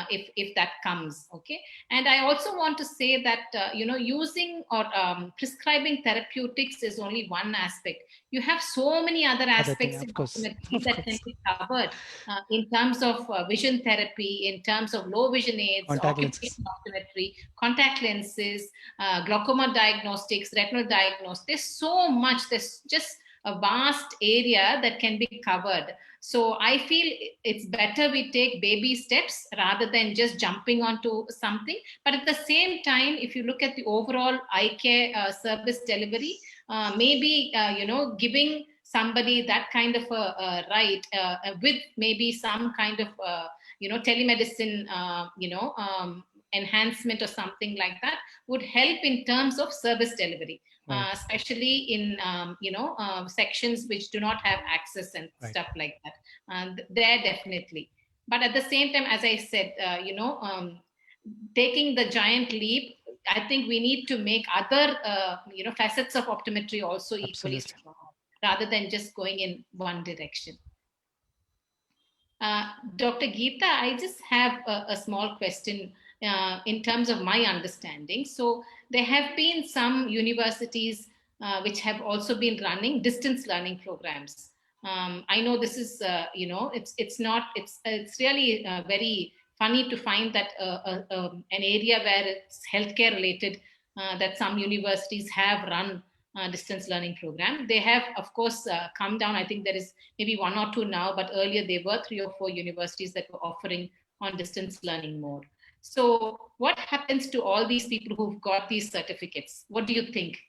If that comes, okay. And I also want to say that using or prescribing therapeutics is only one aspect. You have so many other aspects that can be covered in terms of vision therapy, in terms of low vision aids, optometry, contact lenses, glaucoma diagnostics, retinal diagnostics. There's so much. There's just a vast area that can be covered. So I feel it's better we take baby steps rather than just jumping onto something. But at the same time, if you look at the overall eye care service delivery, maybe giving somebody that kind of a right with maybe some kind of telemedicine enhancement or something like that would help in terms of service delivery. Right. Especially in sections which do not have access and Right. stuff like that. And there definitely. But at the same time, as I said, taking the giant leap, I think we need to make other facets of optometry also equally Absolutely. strong, rather than just going in one direction. Dr. Geeta, I just have a small question in terms of my understanding. So there have been some universities which have also been running distance learning programs. I know this is, it's really very funny to find that an area where it's healthcare related, that some universities have run distance learning program. They have, of course, come down. I think there is maybe one or two now, but earlier there were 3 or 4 universities that were offering on distance learning more. So what happens to all these people who've got these certificates? What do you think?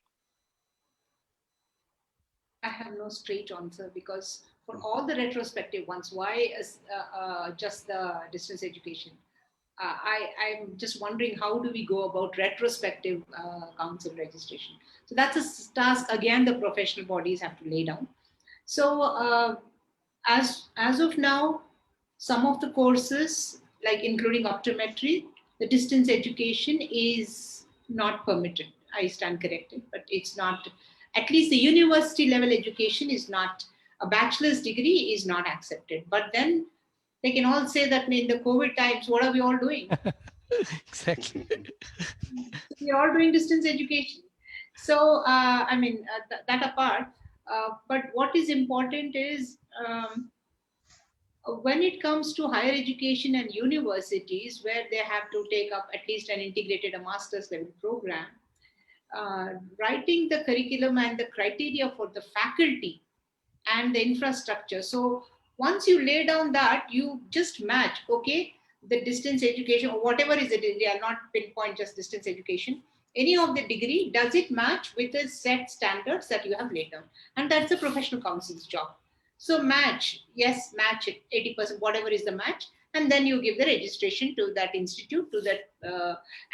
I have no straight answer, because for all the retrospective ones, why is just the distance education? I'm just wondering, how do we go about retrospective council registration? So that's a task, again, the professional bodies have to lay down. So as of now, some of the courses, like including optometry, the distance education is not permitted. I stand corrected, but it's not, at least the university level education is not, a bachelor's degree is not accepted. But then they can all say that in the COVID times, what are we all doing? Exactly. We're all doing distance education. So, that apart, but what is important is, when it comes to higher education and universities, where they have to take up at least an integrated, a master's level program, writing the curriculum and the criteria for the faculty and the infrastructure. So once you lay down that, you just match, okay, the distance education or whatever is it, they are not pinpoint just distance education, any of the degree, does it match with the set standards that you have laid down? And that's the professional council's job. So match, yes, match it, 80%, whatever is the match, and then you give the registration to that institute, to that,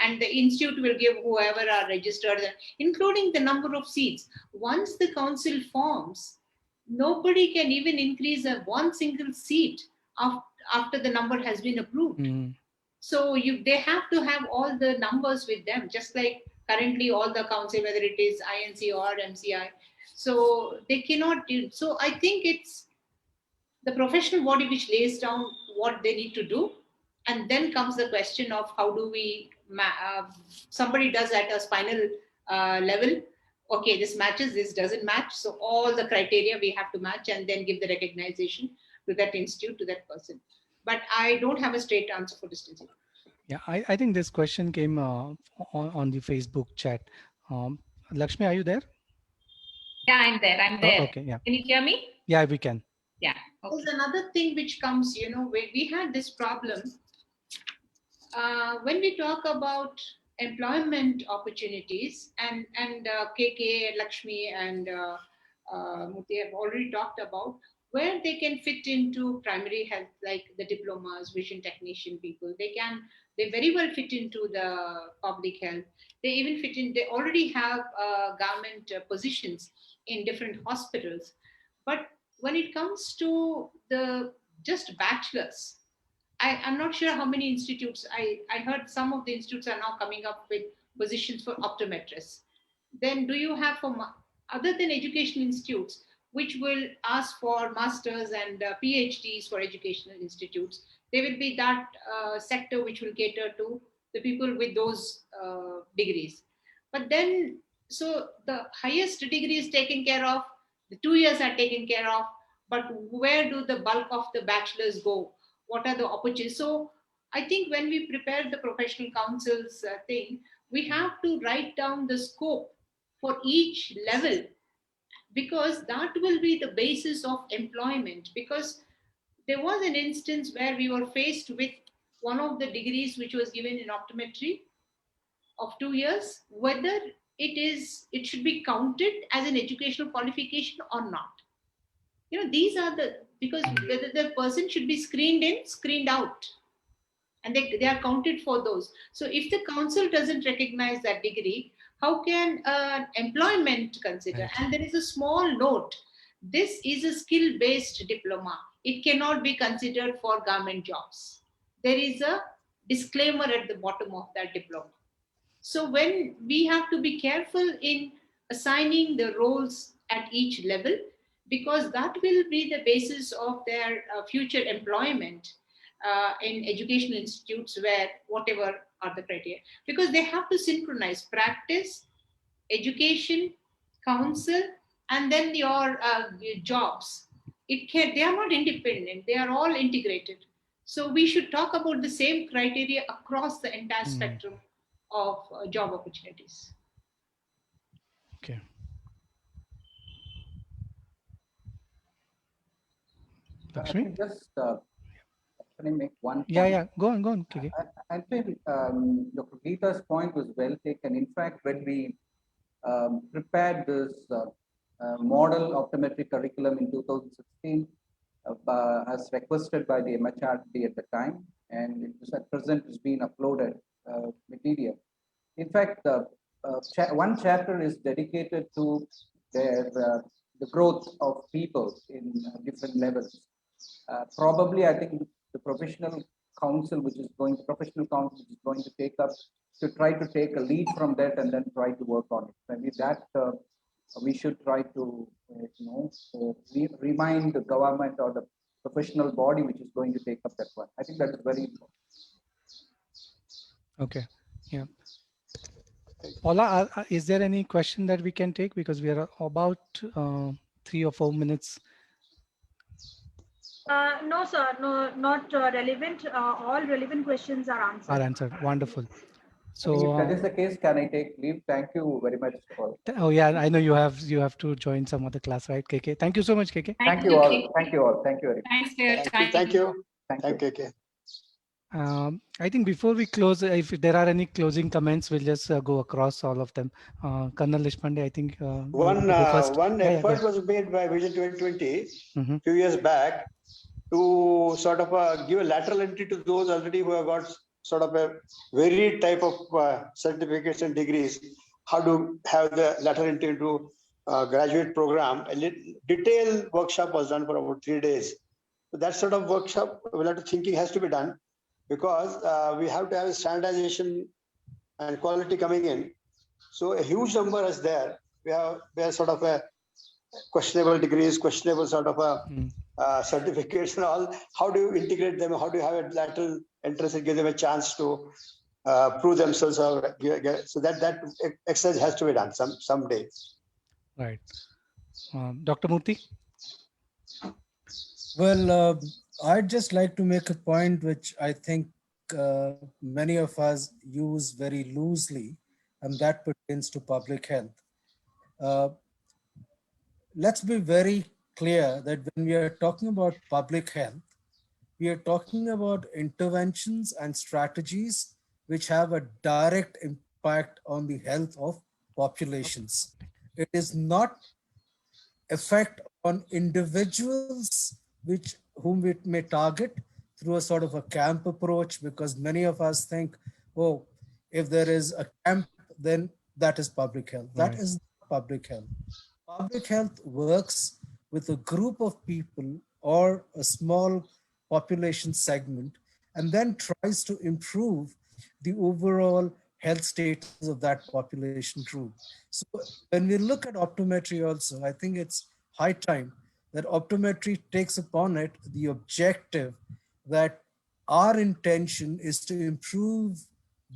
and the institute will give whoever are registered, including the number of seats. Once the council forms, nobody can even increase one single seat after the number has been approved. Mm. So they have to have all the numbers with them, just like currently all the council, whether it is INC or MCI. So they cannot do. So I think it's the professional body which lays down what they need to do. And then comes the question of how do we, somebody does at a spinal level, okay, this matches, this doesn't match. So all the criteria we have to match and then give the recognition to that institute, to that person. But I don't have a straight answer for distance. Yeah, I think this question came on the Facebook chat. Lakshmi, are you there? Yeah, I'm there. I'm there. Oh, okay, yeah. Can you hear me? Yeah, we can. Yeah. Okay. There's another thing which comes, we had this problem when we talk about employment opportunities, and KK, Lakshmi, and Muti have already talked about where they can fit into primary health, like the diplomas, vision technician people. They very well fit into the public health. They even fit in, they already have government positions in different hospitals. But when it comes to the just bachelors, I'm not sure how many institutes. I heard some of the institutes are now coming up with positions for optometrists. Then do you have, other than educational institutes, which will ask for masters and PhDs for educational institutes, there will be that sector which will cater to the people with those degrees. But then, so the highest degree is taken care of, the 2 years are taken care of, but where do the bulk of the bachelors go? What are the opportunities? So I think when we prepare the professional councils thing, we have to write down the scope for each level, because that will be the basis of employment. Because there was an instance where we were faced with one of the degrees which was given in optometry of 2 years, whether it should be counted as an educational qualification or not. These are because whether the person should be screened in, screened out, and they are counted for those. So if the council doesn't recognize that degree, how can employment consider? Right. And there is a small note: this is a skill based diploma, it cannot be considered for government jobs. There is a disclaimer at the bottom of that diploma. So when we have to be careful in assigning the roles at each level, because that will be the basis of their future employment in educational institutes, where whatever are the criteria, because they have to synchronize practice, education, council, and then your jobs. They are not independent, they are all integrated. So we should talk about the same criteria across the entire spectrum of job opportunities. Okay. Lakshmi? Just can I make one? Yeah. Go on, KK. I think Dr. Geeta's point was well taken. In fact, when we prepared this model optometric curriculum in 2016, as requested by the MHRD at the time, and it was at present is being uploaded material. In fact, one chapter is dedicated to the growth of people in different levels. Probably, I think the professional council, which is going to take up to try to take a lead from that and then try to work on it. Maybe that we should try to remind the government or the professional body which is going to take up that one. I think that is very important. Okay. Yeah. Paula, is there any question that we can take, because we are about 3 or 4 minutes? No, sir. No, not relevant. All relevant questions are answered. Wonderful. So if that is the case, can I take leave? Thank you very much for. Oh yeah, I know you have to join some other class, right, KK? Thank you so much, KK. Thank you all. Thank you all. Thank you very much. Thanks for your time. Thank you. Thank Thank you. you. I think before we close, if there are any closing comments, we'll just go across all of them. Colonel Deshpande, I think One effort was made by Vision 2020 few years back to sort of give a lateral entry to those already who have got sort of a varied type of certificates and degrees. How to have the lateral entry into graduate program. A detailed workshop was done for about 3 days. So that sort of workshop, a lot of thinking has to be done, because we have to have a standardization and quality coming in. So a huge number is there. We have sort of a questionable degrees, questionable sort of a certificates and all. How do you integrate them? How do you have a lateral entrance and give them a chance to prove themselves? So that exercise has to be done someday. Right. Dr. Murthy? Well, I'd just like to make a point which I think many of us use very loosely, and that pertains to public health. Let's be very clear that when we are talking about public health, we are talking about interventions and strategies which have a direct impact on the health of populations. It is not effect on individuals whom we may target through a sort of a camp approach, because many of us think, oh, if there is a camp, then that is public health. That is public health. Public health works with a group of people or a small population segment, and then tries to improve the overall health status of that population group. So when we look at optometry also, I think it's high time that optometry takes upon it the objective that our intention is to improve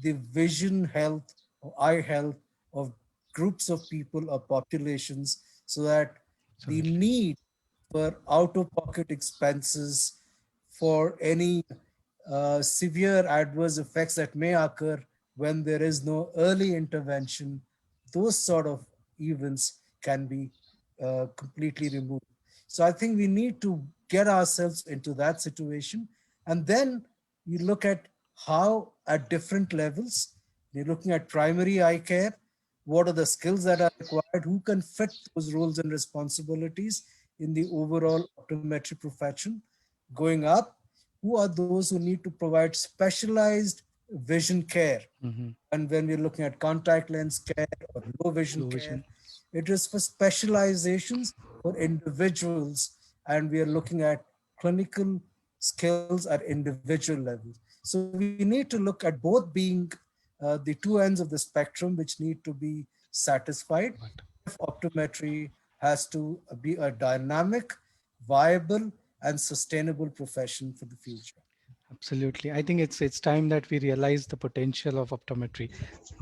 the vision health or eye health of groups of people or populations, so that the need for out-of-pocket expenses for any severe adverse effects that may occur when there is no early intervention, those sort of events can be completely removed. So I think we need to get ourselves into that situation. And then you look at how at different levels, you're looking at primary eye care, what are the skills that are required, who can fit those roles and responsibilities in the overall optometry profession. Going up, who are those who need to provide specialized vision care? Mhm. And when we're looking at contact lens care or low vision Low care, vision. it is for specializations for individuals, and we are looking at clinical skills at individual levels. So we need to look at both being the two ends of the spectrum, which need to be satisfied if optometry has to be a dynamic, viable, and sustainable profession for the future. Absolutely. I think it's time that we realize the potential of optometry.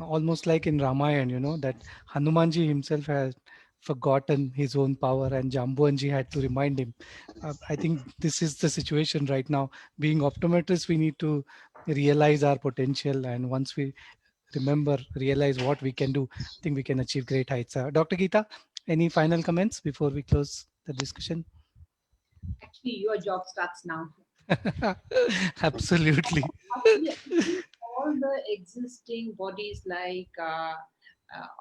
Almost like in Ramayana, you know, that Hanumanji himself has forgotten his own power and Jambuanji had to remind him. I think this is the situation right now. Being optometrists, we need to realize our potential. And once we realize what we can do, I think we can achieve great heights. Dr. Geeta, any final comments before we close the discussion? Actually, your job starts now. Absolutely. Actually, I think all the existing bodies like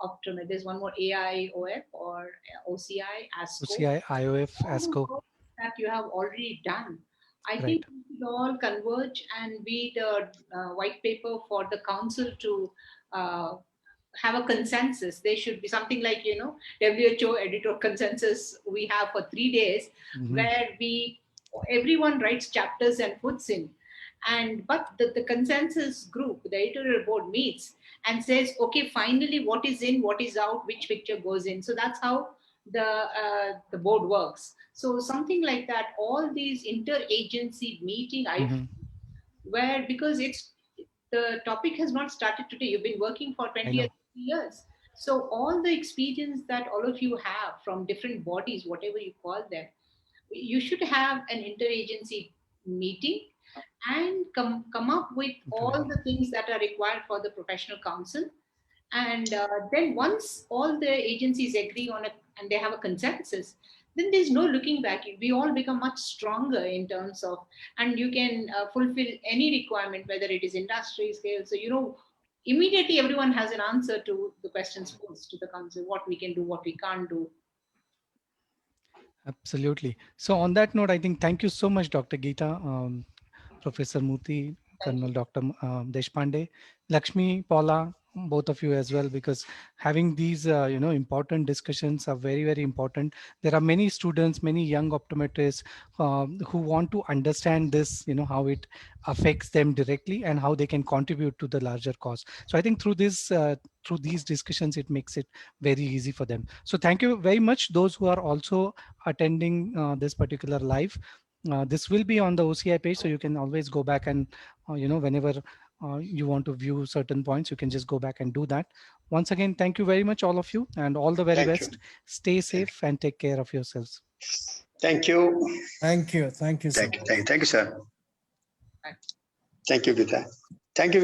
Optomed, there's one more AIOF or OCI, ASCO. OCI, IOF, All those ASCO. work that you have already done. I Right. think we should all converge and be the white paper for the council to have a consensus. There should be something like, WHO editor consensus we have for 3 days, Mhm. where everyone writes chapters and puts in. But the consensus group, the editorial board meets and says, okay, finally, what is in, what is out, which picture goes in. So that's how the board works. So something like that, all these interagency meeting, Mhm. where, because the topic has not started today. You've been working for 20 know. years. So all the experience that all of you have from different bodies, whatever you call them, you should have an interagency meeting and come up with all the things that are required for the professional council. And then once all the agencies agree on it and they have a consensus, then there's no looking back. We all become much stronger in terms of, and you can fulfill any requirement, whether it is industry scale. So, immediately everyone has an answer to the questions posed to the council, what we can do, what we can't do. Absolutely. So on that note, I think thank you so much, Dr. Geeta, Professor Murthy, Colonel Dr. Deshpande, Lakshmi, Paula, both of you as well, because having these important discussions are very, very important. There are many students, many young optometrists who want to understand this, how it affects them directly and how they can contribute to the larger cause. So I think through these discussions, it makes it very easy for them. So thank you very much, those who are also attending this particular live. This will be on the OCI page, so you can always go back and, whenever you want to view certain points, you can just go back and do that. Once again, thank you very much, all of you, and all the very Thank best. you. Stay safe and take care of yourselves. Thank you. Thank you. Thank you so Thank you. much. Thank you, sir. Thank you, Geeta. Thank you.